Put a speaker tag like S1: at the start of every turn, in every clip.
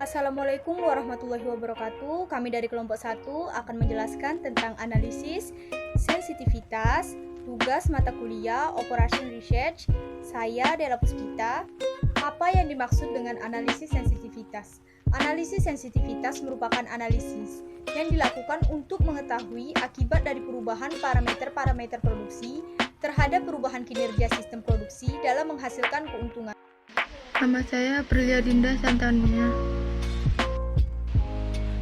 S1: Assalamualaikum warahmatullahi wabarakatuh. Kami dari kelompok 1 akan menjelaskan tentang analisis, sensitivitas, tugas mata kuliah, operation research. Saya Dela Puspita. Apa yang dimaksud dengan analisis sensitivitas? Analisis sensitivitas merupakan analisis yang dilakukan untuk mengetahui akibat dari perubahan parameter-parameter produksi terhadap perubahan kinerja sistem produksi dalam menghasilkan keuntungan.
S2: Nama saya Aprilia Dinda Santania.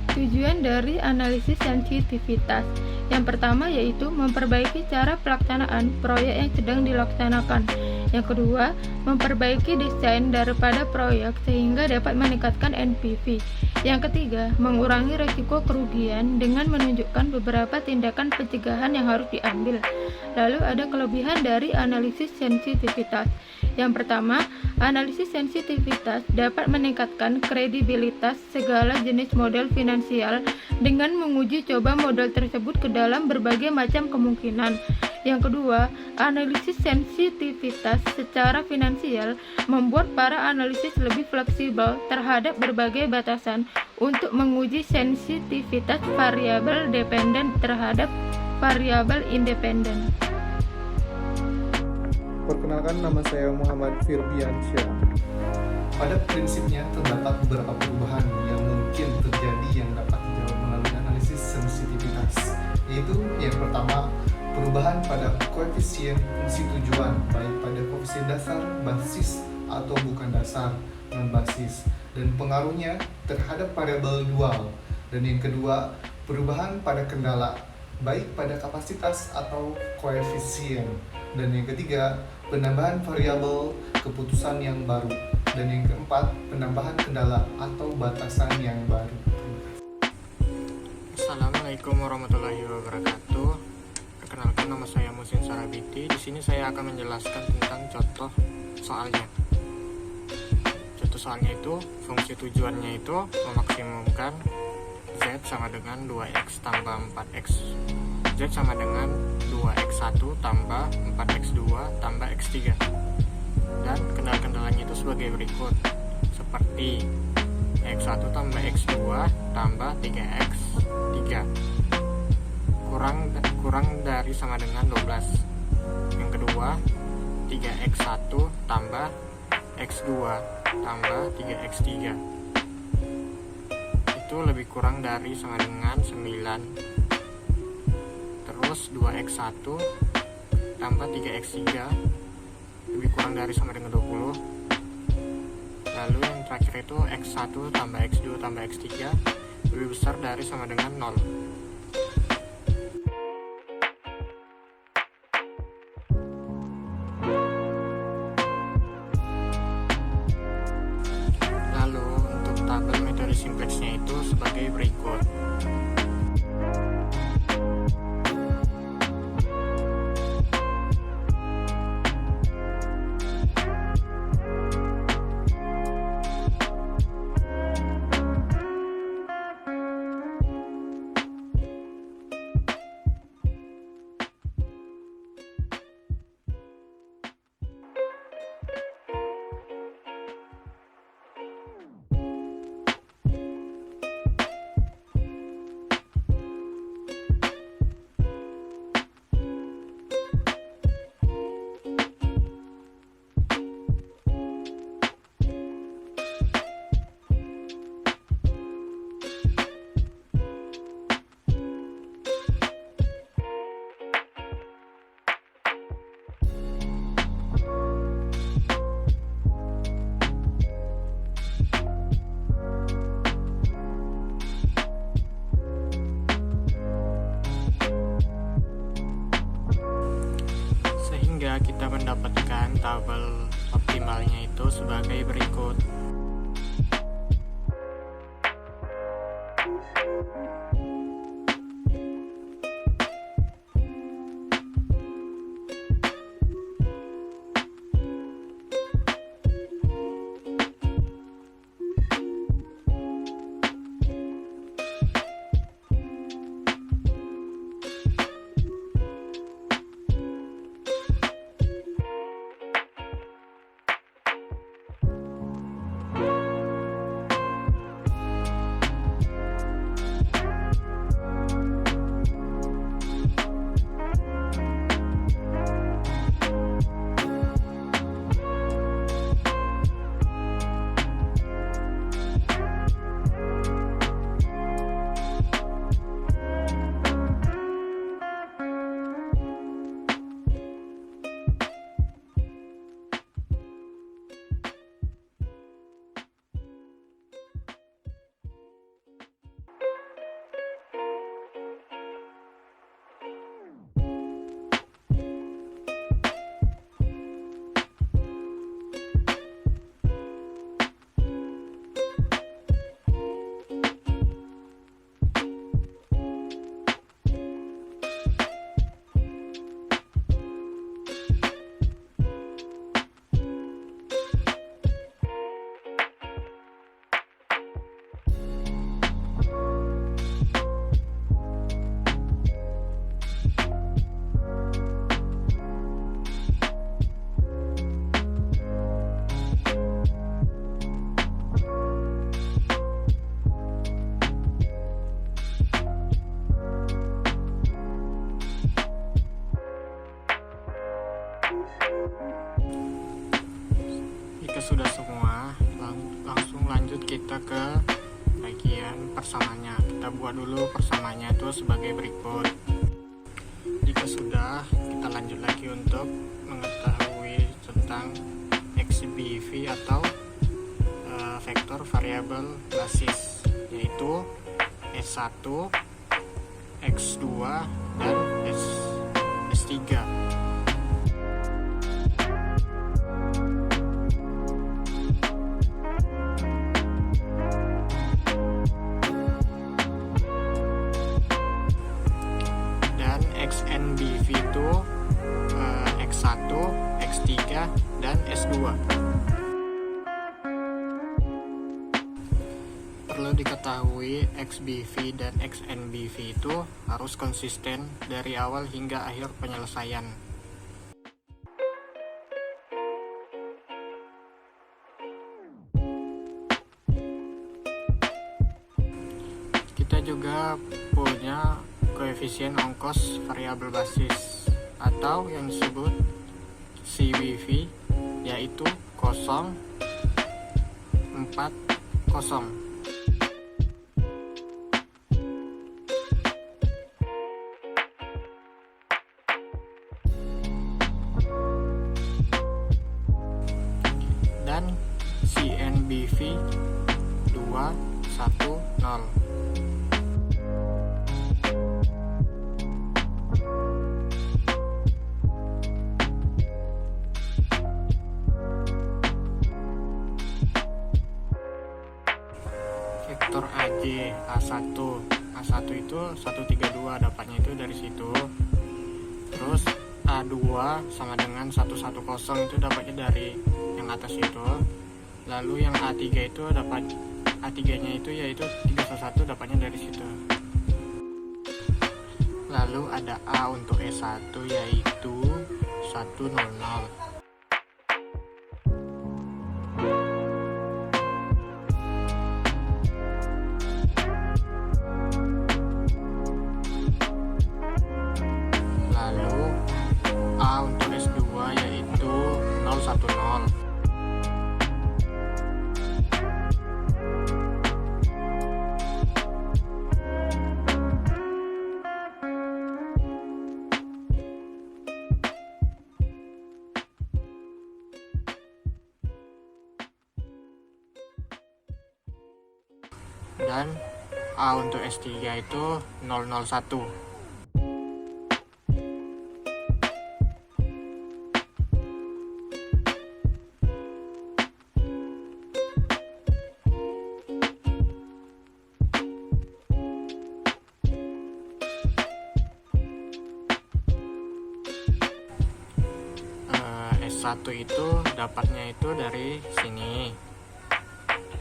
S2: Tujuan dari analisis sensitivitas yang pertama yaitu memperbaiki cara pelaksanaan proyek yang sedang dilaksanakan. Yang kedua, memperbaiki desain daripada proyek sehingga dapat meningkatkan NPV. Yang ketiga, mengurangi risiko kerugian dengan menunjukkan beberapa tindakan pencegahan yang harus diambil. Lalu ada kelebihan dari analisis sensitivitas. Yang pertama, analisis sensitivitas dapat meningkatkan kredibilitas segala jenis model finansial dengan menguji coba model tersebut ke dalam berbagai macam kemungkinan. Yang kedua, analisis sensitivitas secara finansial membuat para analisis lebih fleksibel terhadap berbagai batasan untuk menguji sensitivitas variabel dependen terhadap variabel independen.
S3: Perkenalkan, nama saya Muhammad Firbiansyah.
S4: Pada prinsipnya terdapat beberapa perubahan yang mungkin terjadi yang dapat dijawab melalui analisis sensitivitas, yaitu yang pertama, perubahan pada koefisien fungsi tujuan, baik pada koefisien dasar, basis, atau bukan dasar, non-basis, dan pengaruhnya terhadap variabel dual. Dan yang kedua, perubahan pada kendala, baik pada kapasitas atau koefisien. Dan yang ketiga, penambahan variabel keputusan yang baru. Dan yang keempat, penambahan kendala atau batasan yang baru.
S5: Assalamualaikum warahmatullahi wabarakatuh. Perkenalkan, nama saya Musin Sarabiti. Di sini saya akan menjelaskan tentang contoh soalnya. Contoh soalnya itu, fungsi tujuannya itu memaksimumkan Z sama dengan 2X tambah 4X. Z sama dengan 2X1 tambah 4X2 tambah X3. Dan kendala-kendalanya itu sebagai berikut, seperti X1 tambah X2 tambah 3X3 kurang dari sama dengan 12. Yang kedua, 3X1 tambah X2 tambah 3X3 itu lebih kurang dari sama dengan 9. Terus 2X1 tambah 3X3 lebih kurang dari sama dengan 20. Lalu yang terakhir itu X1 tambah X2 tambah X3 lebih besar dari sama dengan 0. Lalu untuk tabel metode simplexnya itu sebagai berikut. Sehingga kita mendapatkan tabel optimalnya itu sebagai berikut. kita ke bagian persamanya. Kita buat dulu persamanya itu sebagai berikut. Jika sudah, kita lanjut lagi untuk mengetahui tentang XBV atau vektor variabel basis, yaitu S1, X2, dan S3. Dan XNBV itu X1, X3, dan S2. Perlu diketahui XBV dan XNBV itu harus konsisten dari awal hingga akhir penyelesaian. Kita juga punya koefisien ongkos variabel basis atau yang disebut CVV, yaitu 0, 4, 0. Dan CNBV 2, 1, 0. Vektor AJ A1 itu 132, dapatnya itu dari situ. Terus A2 sama dengan 110 itu dapatnya dari yang atas itu. Lalu yang A3 itu dapat A3-nya itu yaitu 311, dapatnya dari situ. Lalu ada A untuk S1 yaitu 100. Lalu A untuk S2 yaitu 010. Dan A untuk S3 itu 001. S1 itu dapatnya itu dari sini,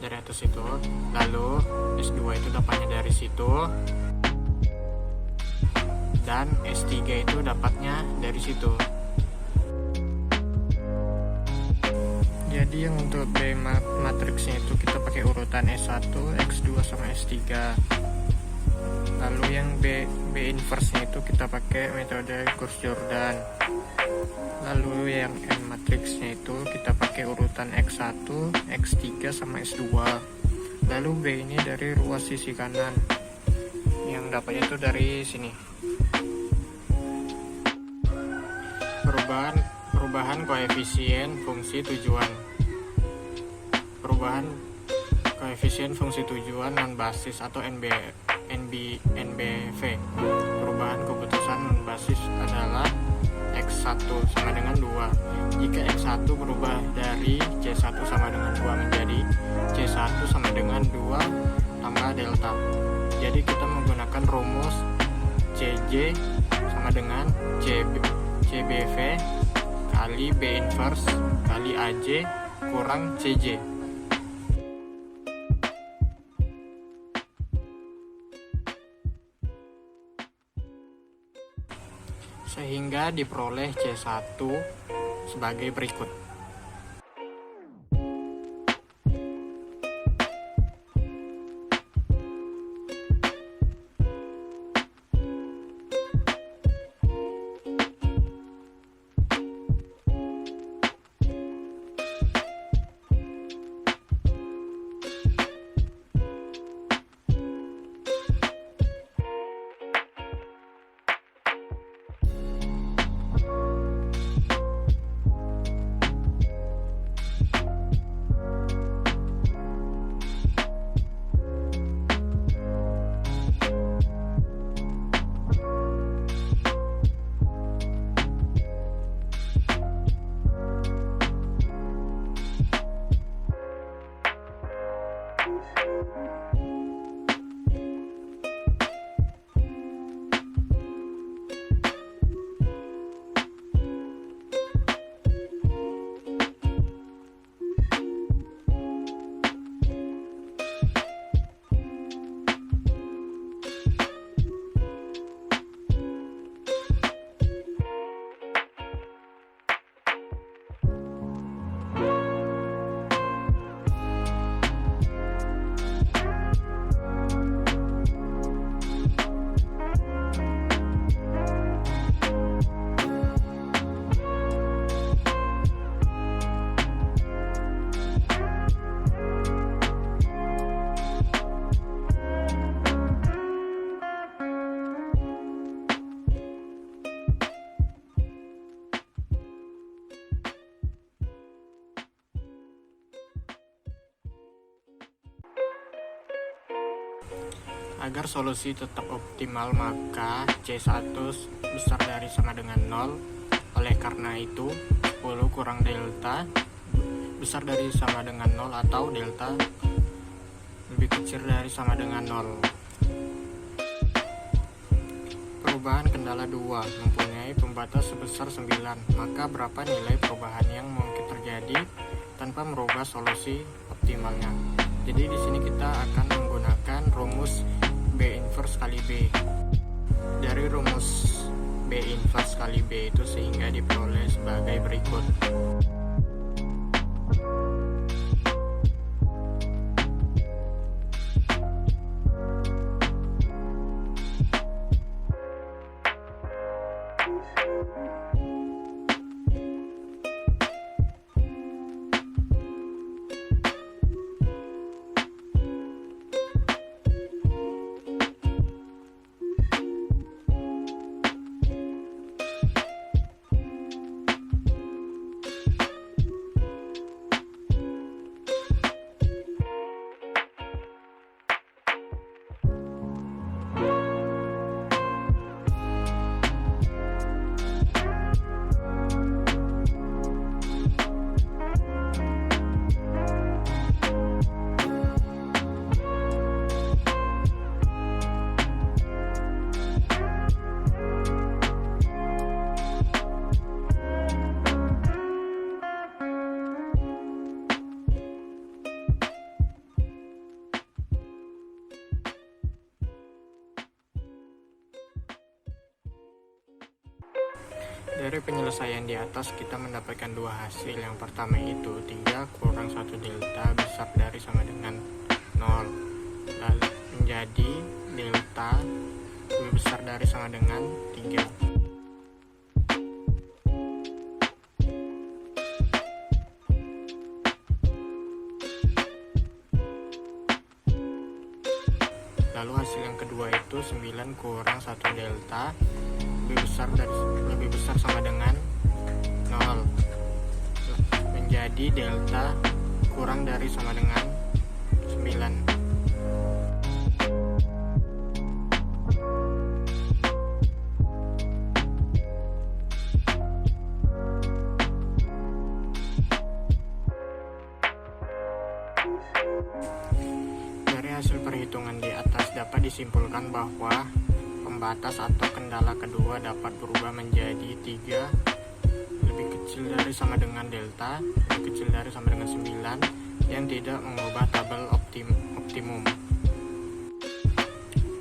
S5: dari atas itu. Lalu S2 itu dapatnya dari situ, dan S3 itu dapatnya dari situ. Jadi yang untuk B matriksnya itu kita pakai urutan S1, X2 sama S3. Lalu yang B inverse-nya itu kita pakai metode Gauss-Jordan. Lalu yang M matriksnya itu kita pakai urutan X1, X3 sama S2. Lalu B ini dari ruas sisi kanan, yang dapatnya itu dari sini. Perubahan koefisien fungsi tujuan. Perubahan koefisien fungsi tujuan non basis atau NBV. Perubahan keputusan non basis adalah X1 sama dengan 2. Jika X1 berubah dari C1 sama dengan 2 menjadi C1 sama dengan 2 tambah delta. Jadi kita menggunakan rumus CJ sama dengan CBV kali B inverse kali AJ kurang CJ. Sehingga diperoleh C1 sebagai berikut. Agar solusi tetap optimal, maka C1 besar dari sama dengan 0. Oleh karena itu, 10 kurang delta besar dari sama dengan 0 atau delta lebih kecil dari sama dengan 0. Perubahan kendala 2 mempunyai pembatas sebesar 9. Maka berapa nilai perubahan yang mungkin terjadi tanpa merubah solusi optimalnya? Jadi di sini kita akan menggunakan rumus B inverse kali B. Dari rumus B inverse kali B itu sehingga diperoleh sebagai berikut. Dari penyelesaian di atas kita mendapatkan dua hasil. Yang pertama itu 3 kurang 1 delta besar dari sama dengan 0. Lalu menjadi delta lebih besar dari sama dengan 3. Lalu hasil yang kedua itu 9 kurang 1 delta lebih besar sama dengan 0, menjadi delta kurang dari sama dengan 9. Dari hasil perhitungan di atas dapat disimpulkan bahwa pembatas atau kendala kedua dapat berubah menjadi 3 lebih kecil dari sama dengan delta, lebih kecil dari sama dengan 9, yang tidak mengubah tabel optimum.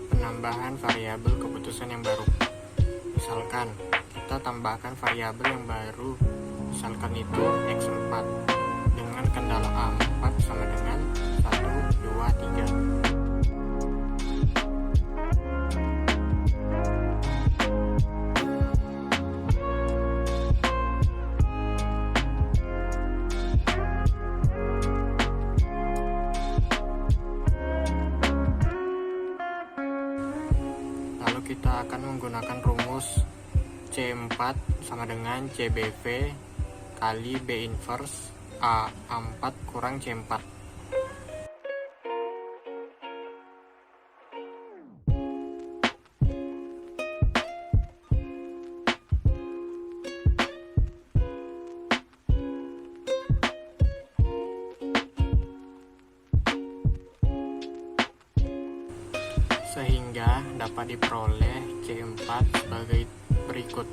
S5: Penambahan variabel keputusan yang baru. Misalkan kita tambahkan variabel yang baru, misalkan itu X4 dengan kendala A4 sama dengan 1, 2, 3. Kita akan menggunakan rumus C4 sama dengan CBV kali B inverse A4 kurang C4. Sehingga dapat diperoleh C4 sebagai berikut.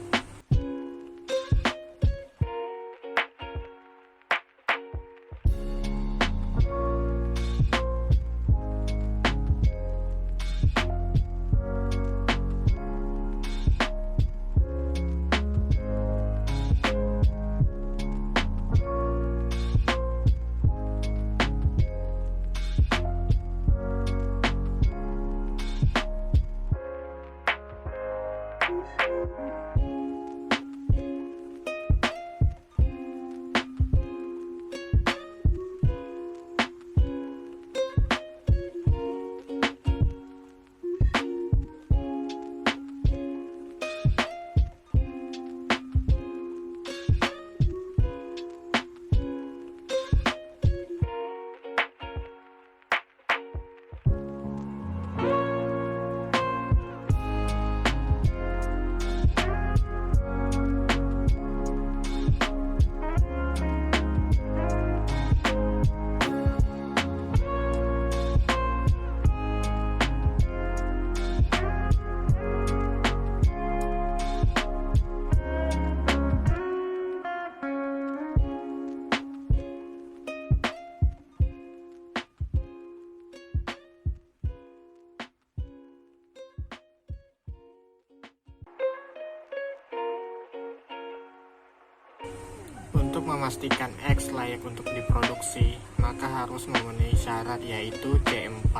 S5: Untuk memastikan X layak untuk diproduksi, maka harus memenuhi syarat yaitu C4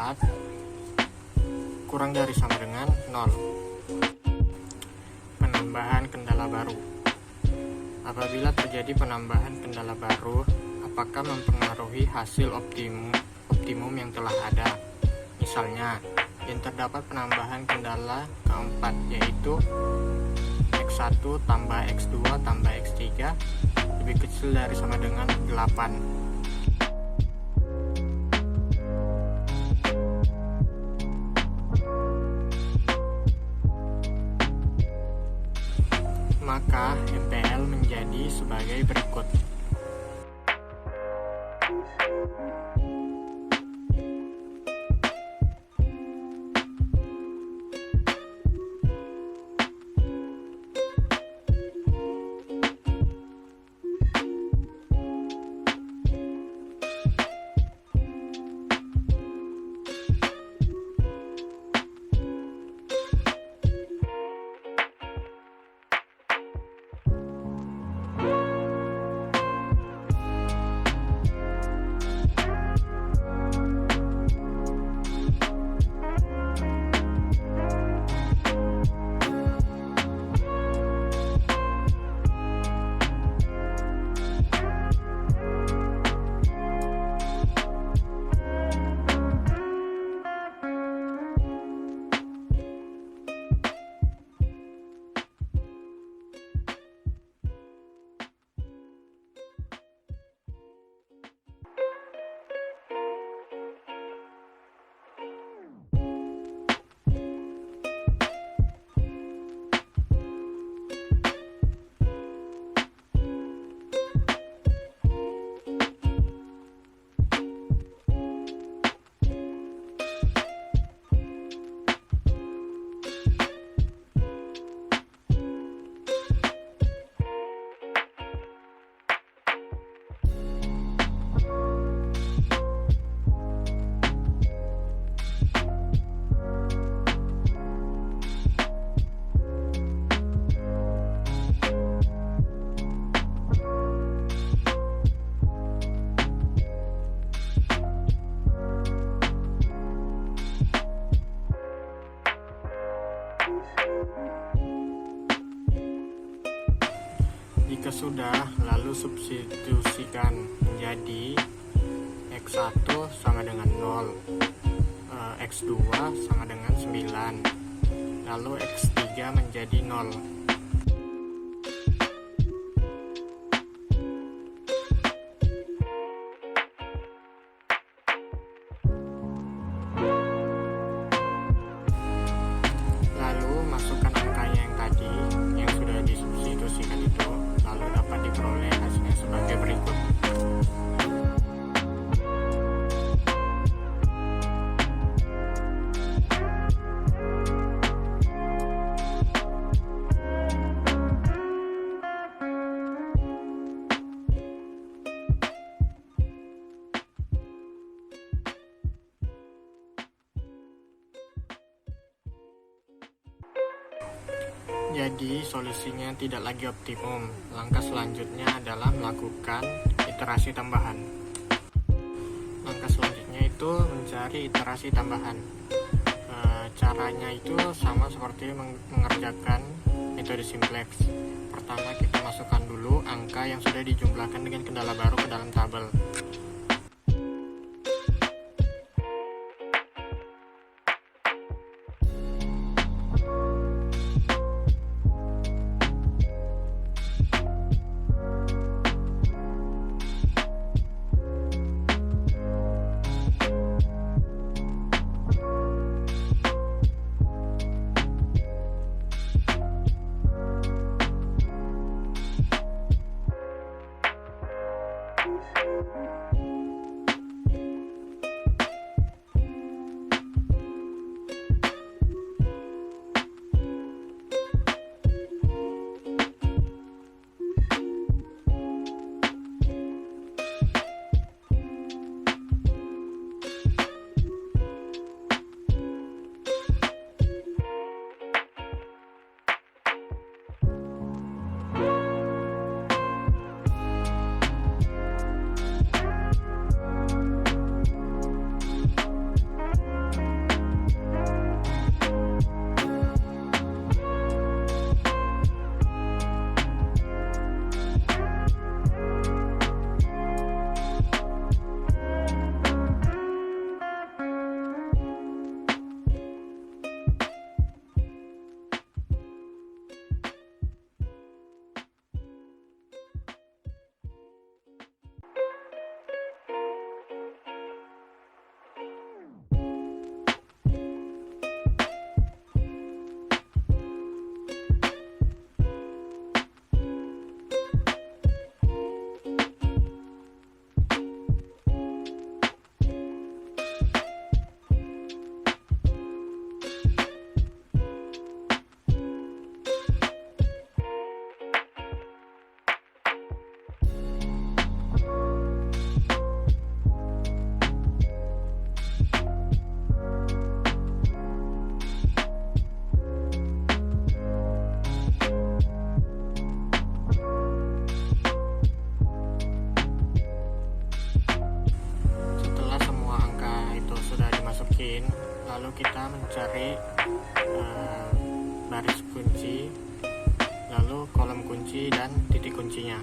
S5: kurang dari sama dengan 0. Penambahan kendala baru. Apabila terjadi penambahan kendala baru, apakah mempengaruhi hasil optimum yang telah ada? Misalnya, yang terdapat penambahan kendala keempat yaitu X1 tambah X2 tambah X3 lebih kecil dari sama dengan 8. Maka MPL menjadi sebagai berikut. Jika sudah, lalu substitusikan menjadi X1 sama dengan 0, X2 sama dengan 9, lalu X3 menjadi 0. Lalu masukkan angkanya yang tadi yang sudah disubstitusikan itu, lalu dapat diperoleh hasilnya sebagai berikut. Jadi solusinya tidak lagi optimum. Langkah selanjutnya adalah melakukan iterasi tambahan. Langkah selanjutnya itu mencari iterasi tambahan. Caranya itu sama seperti mengerjakan metode simplex. Pertama kita masukkan dulu angka yang sudah dijumlahkan dengan kendala baru ke dalam tabel. lalu kita mencari baris kunci, lalu kolom kunci dan titik kuncinya.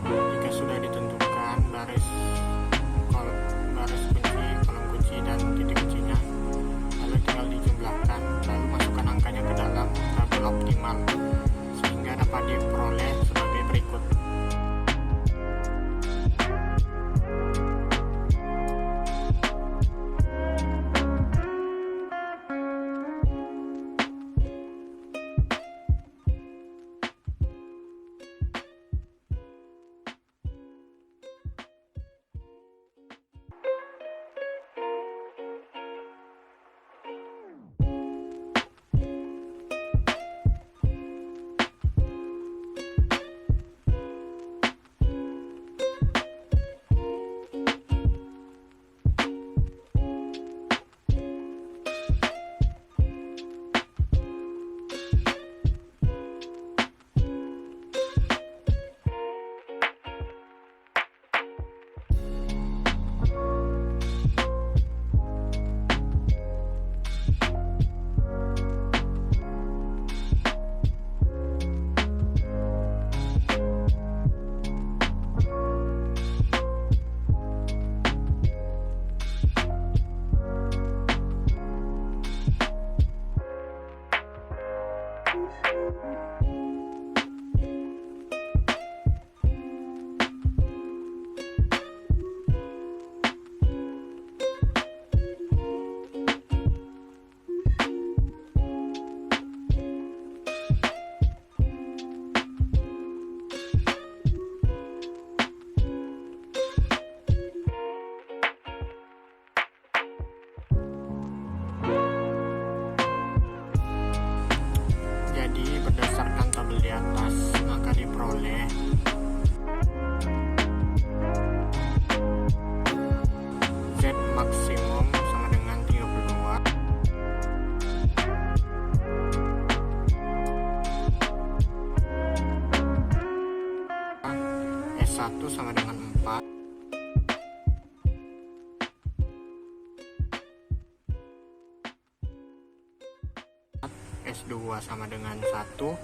S5: Jika sudah ditentukan baris kunci, kolom kunci, dan titik kuncinya, lalu tinggal dijumlahkan, lalu masukkan angkanya ke dalam tabel optimal sehingga dapat diperoleh sebagai berikut. Jadi berdasarkan tabel di atas, maka diperoleh Z maksimum sama dengan 32, S1 sama dengan 4, S2 sama dengan 1,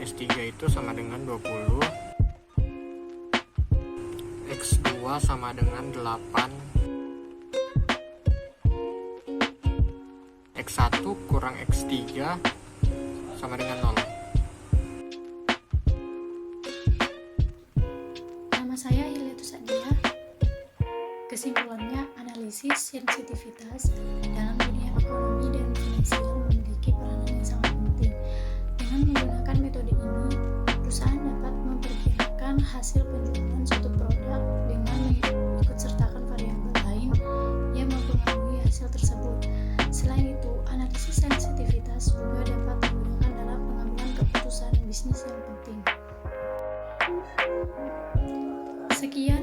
S5: S3 itu sama dengan 20, X2 sama dengan 8, X1 kurang X3 sama dengan 0.
S6: Nama saya Hilyatus Adia. Kesimpulannya, analisis sensitivitas dalam dunia ekonomi dan finansial memiliki peranan yang sangat penting. Dengan menggunakan metode ini, perusahaan dapat memperkirakan hasil penjualan suatu produk dengan mengikutsertakan variabel lain yang mempengaruhi hasil tersebut. Selain itu, analisis sensitivitas juga dapat digunakan dalam pengambilan keputusan bisnis yang penting. Sekian